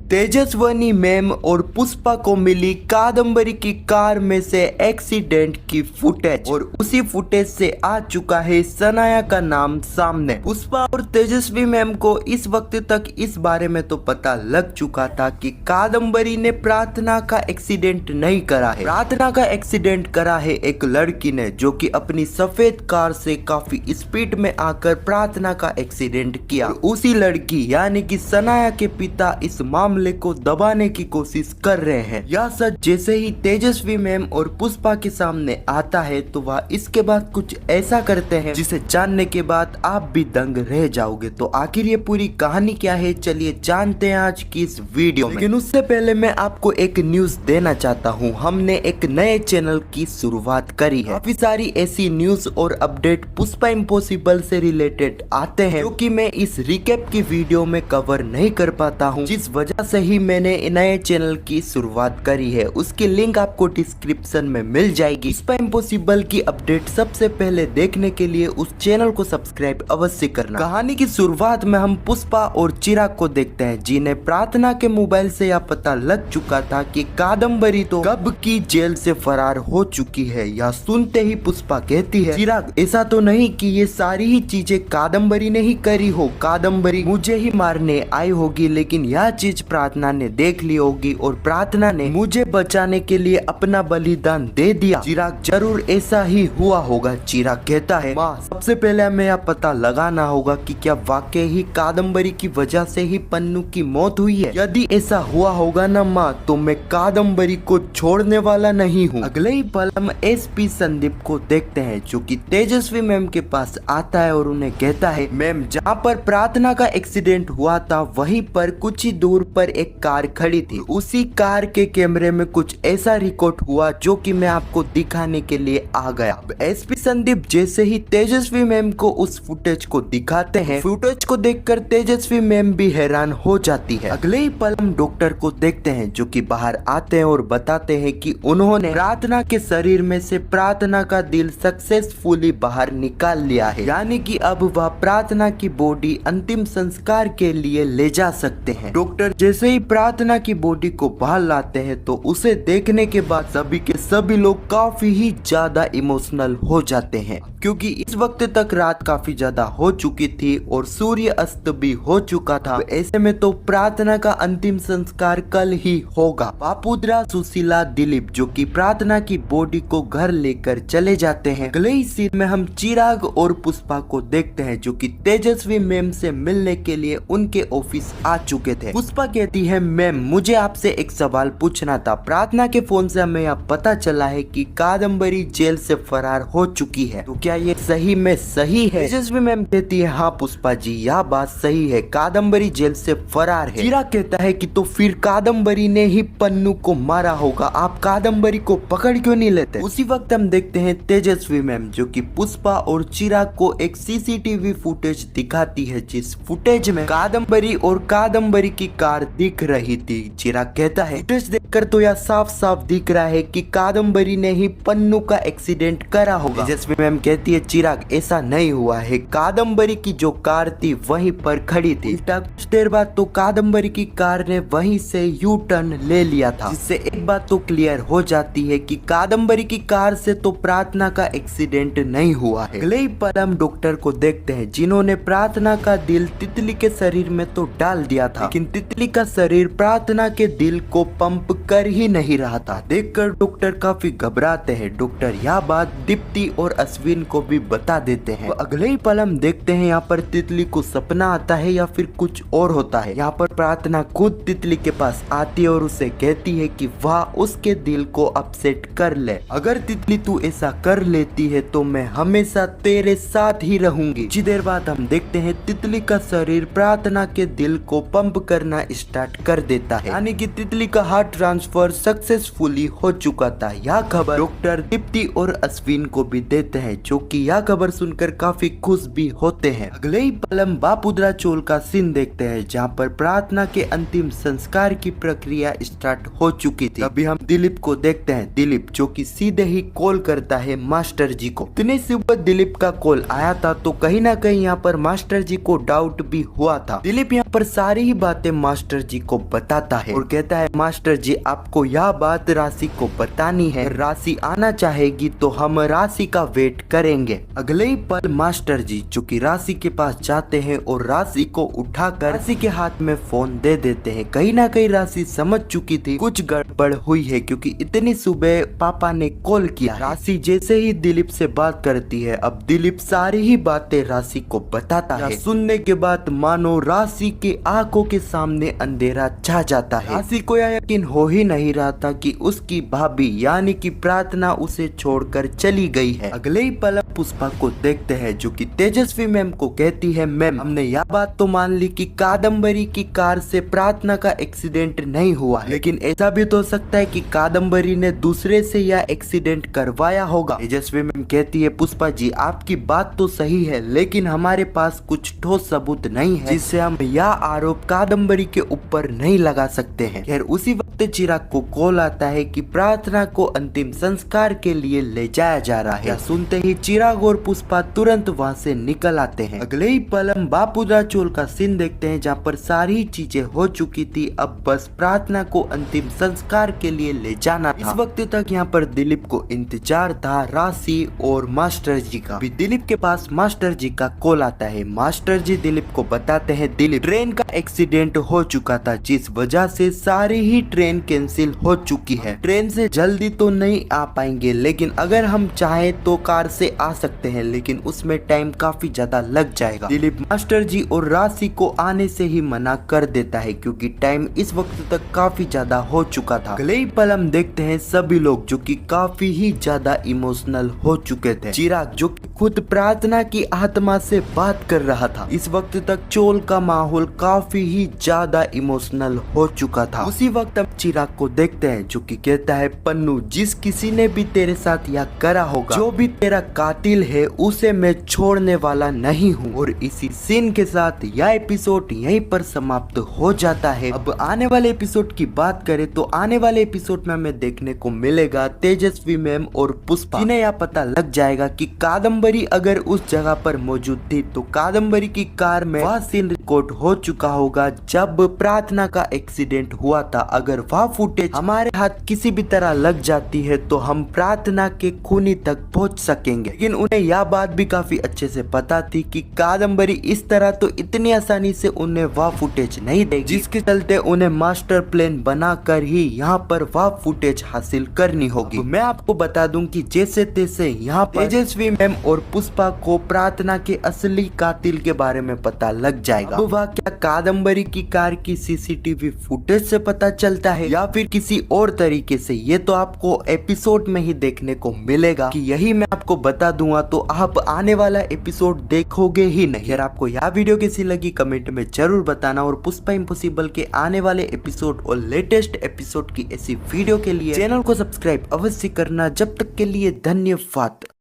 Tejaswini ma'am और पुष्पा को मिली कादम्बरी की कार में से एक्सीडेंट की फुटेज और उसी फुटेज से आ चुका है सनाया का नाम सामने। पुष्पा और तेजस्वी मैम को इस वक्त तक इस बारे में तो पता लग चुका था कि कादम्बरी ने प्रार्थना का एक्सीडेंट नहीं करा है। प्रार्थना का एक्सीडेंट करा है एक लड़की ने, जो कि अपनी सफेद कार से काफी स्पीड में आकर प्रार्थना का एक्सीडेंट किया। और उसी लड़की यानी कि सनाया के पिता इस मामले को दबाने की कोशिश कर रहे हैं। यह सच जैसे ही तेजस्वी मैम और पुष्पा के सामने आता है तो वह इसके बाद कुछ ऐसा करते हैं जिसे जानने के बाद आप भी दंग रह जाओगे। तो आखिर ये पूरी कहानी क्या है, चलिए जानते हैं आज की इस वीडियो में। लेकिन उससे पहले मैं आपको एक न्यूज देना चाहता हूँ। हमने एक नए चैनल की शुरुआत करी है। काफी सारी ऐसी न्यूज और अपडेट पुष्पा इम्पॉसिबल से रिलेटेड आते हैं, क्योंकि मैं इस रिकेप की वीडियो में कवर नहीं कर पाता हूँ, जिस वजह से ही मैंने नए चैनल की शुरुआत करी है। उसकी लिंक आपको डिस्क्रिप्शन में मिल जाएगी। पुष्पा इम्पॉसिबल की अपडेट सबसे पहले देखने के लिए उस चैनल को सब्सक्राइब अवश्य करना। कहानी की शुरुआत में हम पुष्पा और चिराग को देखते हैं, जिन्हें प्रार्थना के मोबाइल से यह पता लग चुका था कि कादम्बरी तो कब की जेल से फरार हो चुकी है। यह सुनते ही पुष्पा कहती है, चिराग ऐसा तो नहीं कि ये सारी ही चीजें कादम्बरी ने ही करी हो, कादम्बरी मुझे ही मारने आई होगी, लेकिन यह चीज प्रार्थना ने देख ली होगी और प्रार्थना ने मुझे बचाने के लिए अपना बलिदान दे दिया। चिराग जरूर ऐसा ही हुआ होगा। चिराग कहता है, माँ सबसे पहले हमें यह पता लगाना होगा कि क्या वाकई ही कादम्बरी की वजह से ही पन्नू की मौत हुई है। यदि ऐसा हुआ होगा ना माँ, तो मैं कादम्बरी को छोड़ने वाला नहीं हूँ। अगले ही पल हम एसपी संदीप को देखते हैं, जो कि तेजस्वी मैम के पास आता है और उन्हें कहता है, मैम जहाँ पर प्रार्थना का एक्सीडेंट हुआ था वहीं पर कुछ ही दूर पर एक कार खड़ी थी। उसी कार के कैमरे में कुछ ऐसा रिकॉर्ड हुआ जो कि मैं आपको दिखाने के लिए आ गया। अब एसपी संदीप जैसे ही तेजस्वी मैम को उस फुटेज को दिखाते हैं, फुटेज को देखकर तेजस्वी मैम भी हैरान हो जाती है। अगले ही पल हम डॉक्टर को देखते हैं, जो कि बाहर आते हैं और बताते हैं कि उन्होंने प्रार्थना के शरीर में से प्रार्थना का दिल सक्सेसफुली बाहर निकाल लिया है, यानी कि अब वह प्रार्थना की बॉडी अंतिम संस्कार के लिए ले जा सकते हैं। डॉक्टर जैसे ही प्रार्थना की बॉडी को बाहर लाते हैं तो उसे देखने के बाद सभी के सभी लोग काफी ही ज्यादा इमोशनल हो जाते हैं, क्योंकि इस वक्त तक रात काफी ज्यादा हो चुकी थी और सूर्य अस्त भी हो चुका था। ऐसे में तो प्रार्थना का अंतिम संस्कार कल ही होगा। बापुद्रा, सुशीला, दिलीप जो कि प्रार्थना की बॉडी को घर लेकर चले जाते हैं। अगले ही सीन में हम चिराग और पुष्पा को देखते हैं, जो कि तेजस्वी मैम से मिलने के लिए उनके ऑफिस आ चुके थे। पुष्पा कहती है, मैम मुझे आपसे एक सवाल पूछना था। प्रार्थना के फोन से हमें यह पता चला है कि कादम्बरी जेल से फरार हो चुकी है, तो क्या ये सही में सही है? तेजस्वी मैम कहती है, हाँ पुष्पा जी यह बात सही है, कादम्बरी जेल से फरार है। चिराग कहता है कि तो फिर कादम्बरी ने ही पन्नू को मारा होगा, आप कादम्बरी को पकड़ क्यों नहीं लेते? उसी वक्त हम देखते हैं तेजस्वी मैम, जो कि पुष्पा और चिराग को एक सीसीटीवी फुटेज दिखाती है, जिस फुटेज में कादम्बरी और कादम्बरी की कार दिख रही थी। चिराग कहता है, फुटेज देखकर तो यह साफ साफ दिख रहा है कि कादम्बरी ने ही पन्नू का एक्सीडेंट करा होगा। तेजस्वी मैम कहती है, चिराग ऐसा नहीं हुआ है, कादम्बरी की जो कार थी वहीं पर खड़ी थी। कुछ देर बाद तो कादम्बरी की कार ने वहीं से यू टर्न ले लिया था, जिससे एक बात तो क्लियर हो जाती है कि कादम्बरी की कार से तो प्रार्थना का एक्सीडेंट नहीं हुआ है। अगले ही पल हम डॉक्टर को देखते हैं, जिन्होंने प्रार्थना का दिल तितली के शरीर में तो डाल दिया था, लेकिन तितली का शरीर प्रार्थना के दिल को पंप कर ही नहीं रहा था। देखकर डॉक्टर काफी घबराते हैं। डॉक्टर यह बात दीप्ति और अश्विन को भी बता देते हैं। तो अगले ही पल हम देखते हैं यहाँ पर तितली को सपना आता है या फिर कुछ और होता है। यहाँ पर प्रार्थना खुद तितली के पास आती है और उसे कहती है कि वह उसके दिल को अपसेट कर ले। अगर तितली तू ऐसा कर लेती है तो मैं हमेशा तेरे साथ ही रहूंगी। कुछ देर बाद हम देखते हैं तितली का शरीर प्रार्थना के दिल को पंप करना स्टार्ट कर देता है, यानी कि तितली का हार्ट ट्रांसफर सक्सेसफुली हो चुका था। यह खबर डॉक्टर दीप्ति और अश्विन को भी देते हैं, जो कि यह खबर सुनकर काफी खुश भी होते हैं। अगले ही पल हम बापुद्रा चोल का सीन देखते हैं जहाँ पर प्रार्थना के अंतिम संस्कार की प्रक्रिया स्टार्ट हो चुकी थी। अभी हम दिलीप को देखते हैं, दिलीप जो कि सीधे ही कॉल करता है मास्टर जी को। इतने सुबह दिलीप का कॉल आया था तो कहीं ना कहीं यहाँ पर मास्टर जी को डाउट भी हुआ था। दिलीप यहाँ पर सारी ही बातें मास्टर जी को बताता है और कहता है मास्टर जी आपको यह बात राशि को बतानी है, राशि आना चाहेगी तो हम राशि का वेट करेंगे। अगले ही पल मास्टर जी जो कि राशि के पास जाते हैं और राशि को उठाकर राशि के हाथ में फोन दे देते हैं। कहीं ना कहीं राशि समझ चुकी थी कुछ गड़बड़ हुई है क्योंकि इतनी सुबह पापा ने कॉल किया। राशि जैसे ही दिलीप से बात करती है, अब दिलीप सारी ही बातें राशि को बताता है। सुनने के बाद मानो राशि के आंखों के सामने अंधेरा छा जाता है। राशि को यह यकीन हो ही नहीं रहा था कि उसकी भाभी यानी कि प्रार्थना उसे छोड़कर चली गई है। अगले ही पल पुष्पा को देखते हैं जो कि तेजस्वी मैम को कहती है मैम हमने यह बात तो मान ली कि कादम्बरी की कार से प्रार्थना का एक्सीडेंट नहीं हुआ है, लेकिन ऐसा भी तो हो सकता है कि कादम्बरी ने दूसरे से यह एक्सीडेंट करवाया होगा। तेजस्वी मैम कहती है पुष्पा जी आपकी बात तो सही है लेकिन हमारे पास कुछ ठोस सबूत नहीं है जिससे हम यह आरोप कादम्बरी के ऊपर नहीं लगा सकते हैं। खैर उसी वक्त चिराग को कॉल आता है कि प्रार्थना को अंतिम संस्कार के लिए ले जाया जा रहा है। सुनते ही चिराग और पुष्पा तुरंत वहां से निकल आते हैं। अगले ही पल हम बापुद्रा चोल का सीन देखते हैं जहाँ पर सारी चीजें हो चुकी थी, अब बस प्रार्थना को अंतिम संस्कार के लिए ले जाना था। इस वक्त तक यहाँ पर दिलीप को इंतजार था राशि और मास्टर जी का। अभी दिलीप के पास मास्टर जी का कॉल आता है। मास्टर जी दिलीप को बताते हैं दिलीप ट्रेन का एक्सीडेंट हो चुका था जिस वजह से सारी ही ट्रेन कैंसिल हो चुकी है। ट्रेन से जल्दी तो नहीं आ पाएंगे लेकिन अगर हम चाहें तो कार से आ सकते हैं, लेकिन उसमें टाइम काफी ज्यादा लग जाएगा। दिलीप मास्टर जी और राशि को आने से ही मना कर देता है क्योंकि टाइम इस वक्त तक काफी ज्यादा हो चुका था। अगले ही पल हम देखते हैं सभी लोग जो कि काफी ही ज्यादा इमोशनल हो चुके थे। चिराग जो खुद प्रार्थना की आत्मा से बात कर रहा था। इस वक्त तक चोल का माहौल काफी ही ज्यादा इमोशनल हो चुका था। उसी वक्त हम चिराग को देखते हैं जो कि कहता है पन्नू जिस किसी ने भी तेरे साथ यह करा होगा, जो भी तेरा कातिल है उसे मैं छोड़ने वाला नहीं हूँ। और इसी सीन के साथ यह एपिसोड यहीं पर समाप्त हो जाता है। अब आने वाले एपिसोड की बात करें तो आने वाले एपिसोड में हमें देखने को मिलेगा तेजस्वी मैम और पुष्पा, जिन्हें यह पता लग जाएगा कि कादम्बरी अगर उस जगह पर मौजूद थी तो कादम्बरी की कार में वह सीन रिकॉर्ड हो चुका होगा जब प्रार्थना का एक्सीडेंट हुआ था। अगर वह फुटेज हमारे हाथ किसी भी तरह लग जाती है तो हम प्रार्थना के खूनी तक पहुंच सकेंगे। लेकिन उन्हें यह बात भी काफी अच्छे से पता थी कि कादम्बरी इस तरह तो इतनी आसानी से उन्हें वह फुटेज नहीं देगी, जिसके चलते उन्हें मास्टर प्लान बनाकर ही यहाँ पर वह फुटेज हासिल करनी होगी। तो मैं आपको बता दूं कि जैसे तैसे यहाँ पर तेजस्वी मैम और पुष्पा को प्रार्थना के असली कातिल के बारे में पता लग जाएगा। अब वह क्या कादम्बरी की कार की सीसीटीवी फुटेज से पता चलता है या फिर किसी और तरीके से, ये तो आपको एपिसोड में ही देखने को मिलेगा। कि यही मैं आपको बता दूंगा तो आप आने वाला एपिसोड देखोगे ही नहीं। अगर आपको यह वीडियो कैसी लगी कमेंट में जरूर बताना और पुष्पा इम्पॉसिबल के आने वाले एपिसोड और लेटेस्ट एपिसोड की ऐसी वीडियो के लिए चैनल को सब्सक्राइब अवश्य करना। जब तक के लिए धन्यवाद।